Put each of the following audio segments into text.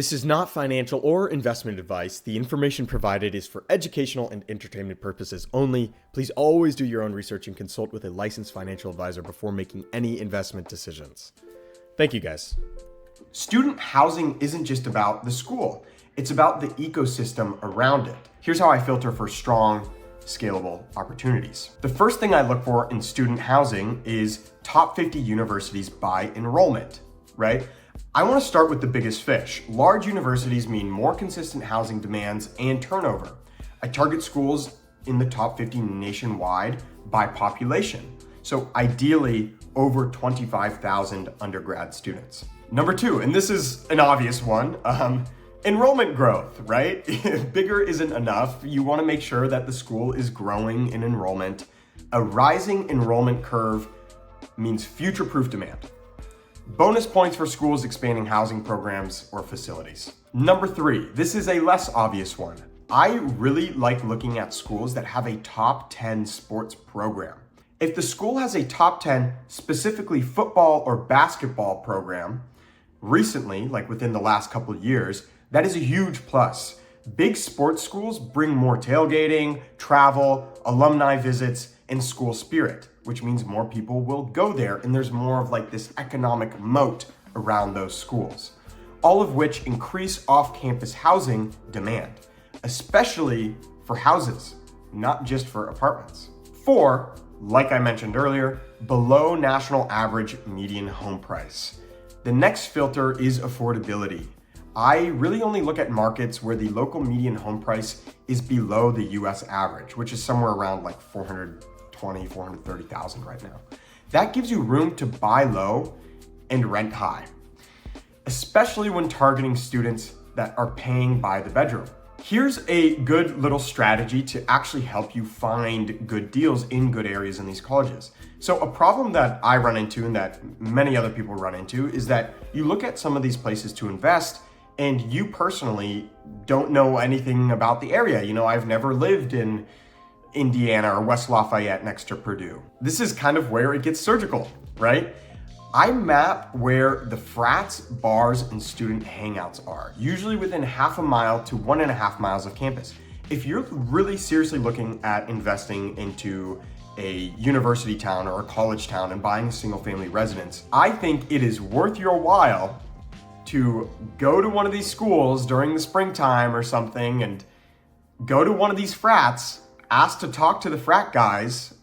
This is not financial or investment advice. The information provided is for educational and entertainment purposes only. Please always do your own research and consult with a licensed financial advisor before making any investment decisions. Thank you, guys. Student housing isn't just about the school. It's about the ecosystem around it. Here's how I filter for strong, scalable opportunities. The first thing I look for in student housing is top 50 universities by enrollment, right? I want to start with the biggest fish. Large universities mean more consistent housing demands and turnover. I target schools in the top 50 nationwide by population. So ideally over 25,000 undergrad students. Number two, and this is an obvious one, enrollment growth, right? Bigger isn't enough. You want to make sure that the school is growing in enrollment. A rising enrollment curve means future-proof demand. Bonus points for schools expanding housing programs or facilities. Number three, this is a less obvious one. I really like looking at schools that have a top 10 sports program. If the school has a top 10 specifically football or basketball program, recently, like within the last couple of years, that is a huge plus. Big sports schools bring more tailgating, travel, alumni visits, and school spirit, which means more people will go there and there's more of like this economic moat around those schools, all of which increase off-campus housing demand, especially for houses, not just for apartments. Four, like I mentioned earlier, below national average median home price. The next filter is affordability. I really only look at markets where the local median home price is below the US average, which is somewhere around like 430,000 right now. That gives you room to buy low and rent high, especially when targeting students that are paying by the bedroom. Here's a good little strategy to actually help you find good deals in good areas in these colleges. So a problem that I run into and that many other people run into is that you look at some of these places to invest and you personally don't know anything about the area. You know, I've never lived in Indiana or West Lafayette next to Purdue. This is kind of where it gets surgical, right? I map where the frats, bars, and student hangouts are, usually within half a mile to 1.5 miles of campus. If you're really seriously looking at investing into a university town or a college town and buying a single family residence, I think it is worth your while to go to one of these schools during the springtime or something and go to one of these frats, ask to talk to the frat guys,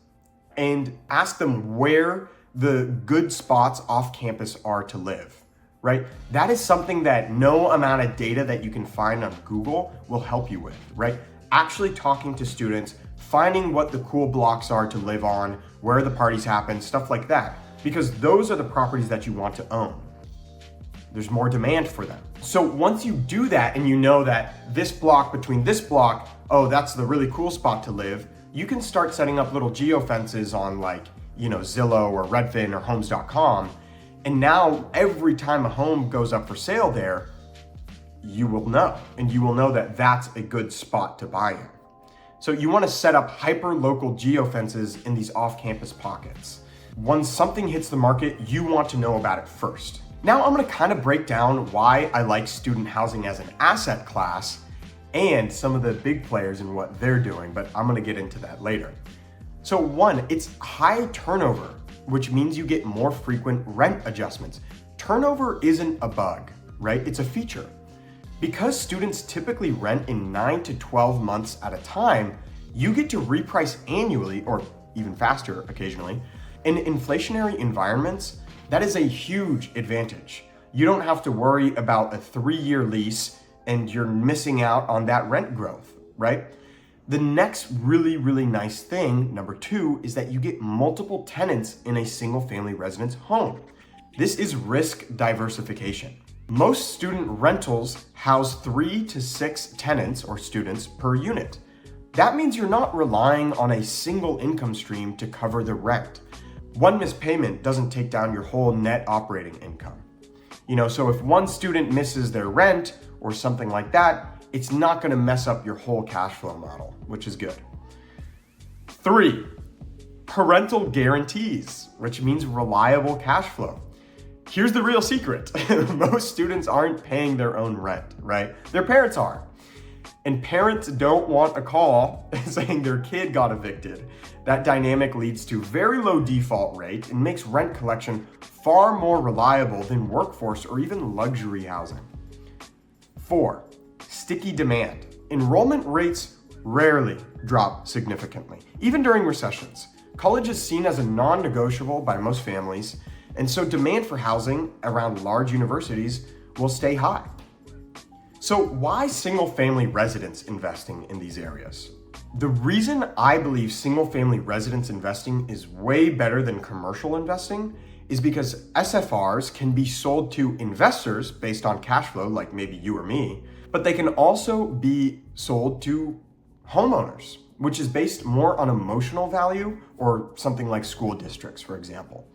and ask them where the good spots off campus are to live, right? That is something that no amount of data that you can find on Google will help you with, right? Actually talking to students, finding what the cool blocks are to live on, where the parties happen, stuff like that, because those are the properties that you want to own. There's more demand for them. So once you do that and you know that this block between this block, oh, that's the really cool spot to live, you can start setting up little geo-fences on like, you know, Zillow or Redfin or homes.com. And now every time a home goes up for sale there, you will know, and you will know that that's a good spot to buy in. So you want to set up hyper-local geo-fences in these off-campus pockets. Once something hits the market, you want to know about it first. Now I'm going to kind of break down why I like student housing as an asset class and some of the big players and what they're doing, but I'm going to get into that later. So one, it's high turnover, which means you get more frequent rent adjustments. Turnover isn't a bug, right? It's a feature. Because students typically rent in 9 to 12 months at a time, you get to reprice annually or even faster occasionally. In inflationary environments, that is a huge advantage. You don't have to worry about a 3-year lease and you're missing out on that rent growth, right? The next really, really nice thing, number two, is that you get multiple tenants in a single family residence home. This is risk diversification. Most student rentals house 3 to 6 tenants or students per unit. That means you're not relying on a single income stream to cover the rent. One missed payment doesn't take down your whole net operating income. So if one student misses their rent or something like that, it's not going to mess up your whole cash flow model, which is good. 3, parental guarantees, which means reliable cash flow. Here's the real secret. Most students aren't paying their own rent, right? Their parents are. And parents don't want a call saying their kid got evicted. That dynamic leads to very low default rate and makes rent collection far more reliable than workforce or even luxury housing. 4, sticky demand. Enrollment rates rarely drop significantly, even during recessions. College is seen as a non-negotiable by most families, and so demand for housing around large universities will stay high. So why single-family residence investing in these areas? The reason I believe single-family residence investing is way better than commercial investing is because SFRs can be sold to investors based on cash flow, like maybe you or me, but they can also be sold to homeowners, which is based more on emotional value or something like school districts, for example.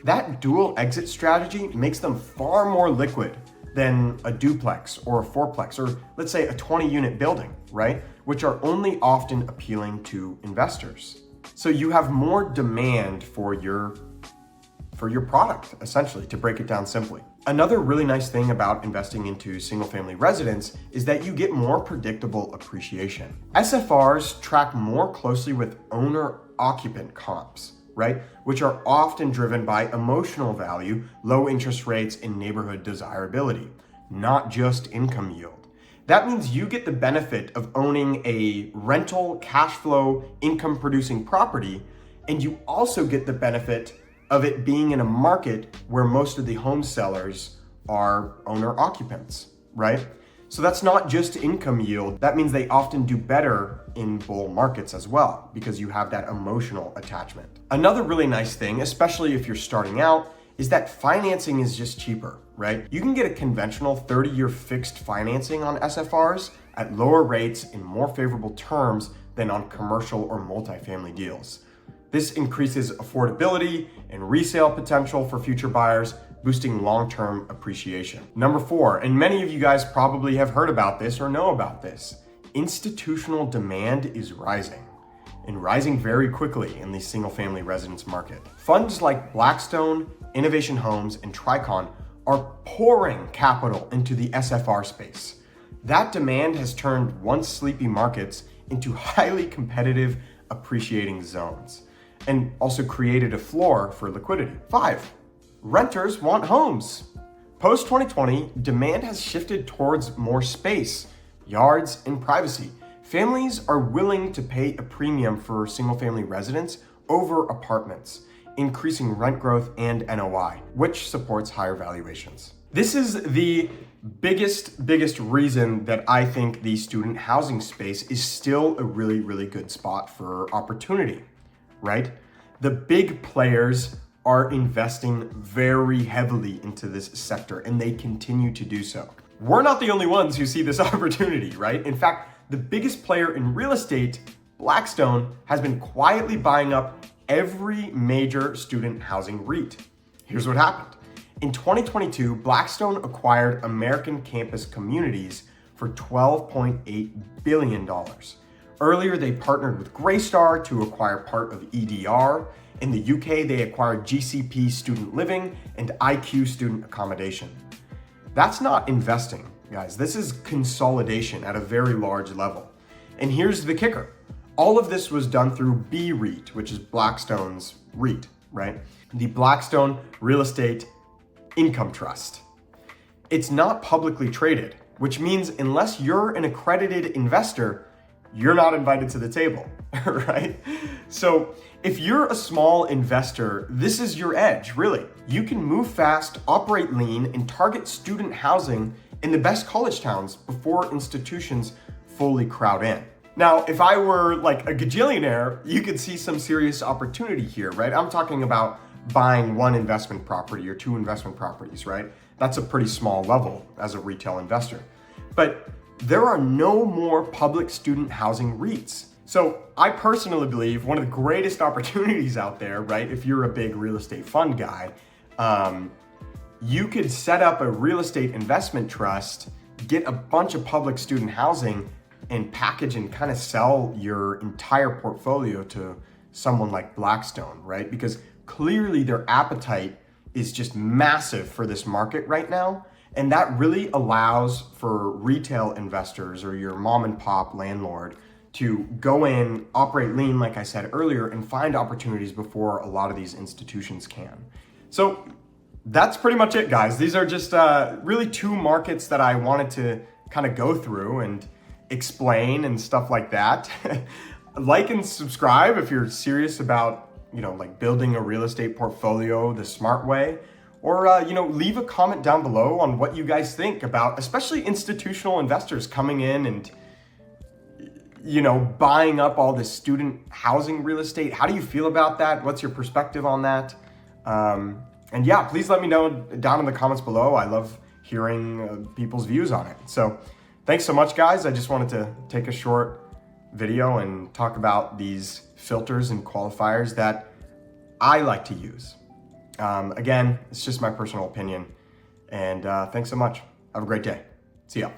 That dual exit strategy makes them far more liquid than a duplex or a fourplex, or let's say a 20-unit building, right? Which are only often appealing to investors. So you have more demand for your product, essentially, to break it down simply. Another really nice thing about investing into single-family residence is that you get more predictable appreciation. SFRs track more closely with owner-occupant comps, right? Which are often driven by emotional value, low interest rates, and neighborhood desirability, not just income yield. That means you get the benefit of owning a rental, cash flow, income producing property, and you also get the benefit of it being in a market where most of the home sellers are owner occupants, right? So that's not just income yield. That means they often do better in bull markets as well because you have that emotional attachment. Another really nice thing, especially if you're starting out, is that financing is just cheaper, right? You can get a conventional 30-year fixed financing on SFRs at lower rates and more favorable terms than on commercial or multifamily deals. This increases affordability and resale potential for future buyers, boosting long-term appreciation. Number 4, and many of you guys probably have heard about this or know about this, institutional demand is rising, and rising very quickly in the single-family residence market. Funds like Blackstone, Innovation Homes, and Tricon are pouring capital into the SFR space. That demand has turned once sleepy markets into highly competitive, appreciating zones, and also created a floor for liquidity. 5, renters want homes. Post-2020, demand has shifted towards more space, yards, and privacy. Families are willing to pay a premium for single-family residence over apartments, increasing rent growth and NOI, which supports higher valuations. This is the biggest reason that I think the student housing space is still a really, really good spot for opportunity, right? The big players are investing very heavily into this sector, and they continue to do so. We're not the only ones who see this opportunity, right? In fact, the biggest player in real estate, Blackstone, has been quietly buying up every major student housing REIT. Here's what happened. In 2022, Blackstone acquired American Campus Communities for $12.8 billion. Earlier, they partnered with Greystar to acquire part of EDR. In the UK, they acquired GCP Student Living and IQ Student Accommodation. That's not investing, guys. This is consolidation at a very large level. And here's the kicker. All of this was done through BREIT, which is Blackstone's REIT, right? The Blackstone Real Estate Income Trust. It's not publicly traded, which means unless you're an accredited investor, you're not invited to the table, right? So if you're a small investor, this is your edge, really. You can move fast, operate lean, and target student housing in the best college towns before institutions fully crowd in. Now, if I were like a gajillionaire, you could see some serious opportunity here, right? I'm talking about buying one investment property or two investment properties, right? That's a pretty small level as a retail investor. But there are no more public student housing REITs. So I personally believe one of the greatest opportunities out there, right? If you're a big real estate fund guy, you could set up a real estate investment trust, get a bunch of public student housing, and package and kind of sell your entire portfolio to someone like Blackstone, right? Because clearly their appetite is just massive for this market right now. And that really allows for retail investors or your mom and pop landlord to go in, operate lean, like I said earlier, and find opportunities before a lot of these institutions can. So that's pretty much it, guys. These are just really two markets that I wanted to kind of go through and explain and stuff like that. Like and subscribe if you're serious about, like building a real estate portfolio the smart way. Or, leave a comment down below on what you guys think about, especially institutional investors coming in and, buying up all this student housing real estate. How do you feel about that? What's your perspective on that? And yeah, please let me know down in the comments below. I love hearing people's views on it. So thanks so much, guys. I just wanted to take a short video and talk about these filters and qualifiers that I like to use. Again, it's just my personal opinion. And thanks so much. Have a great day. See ya.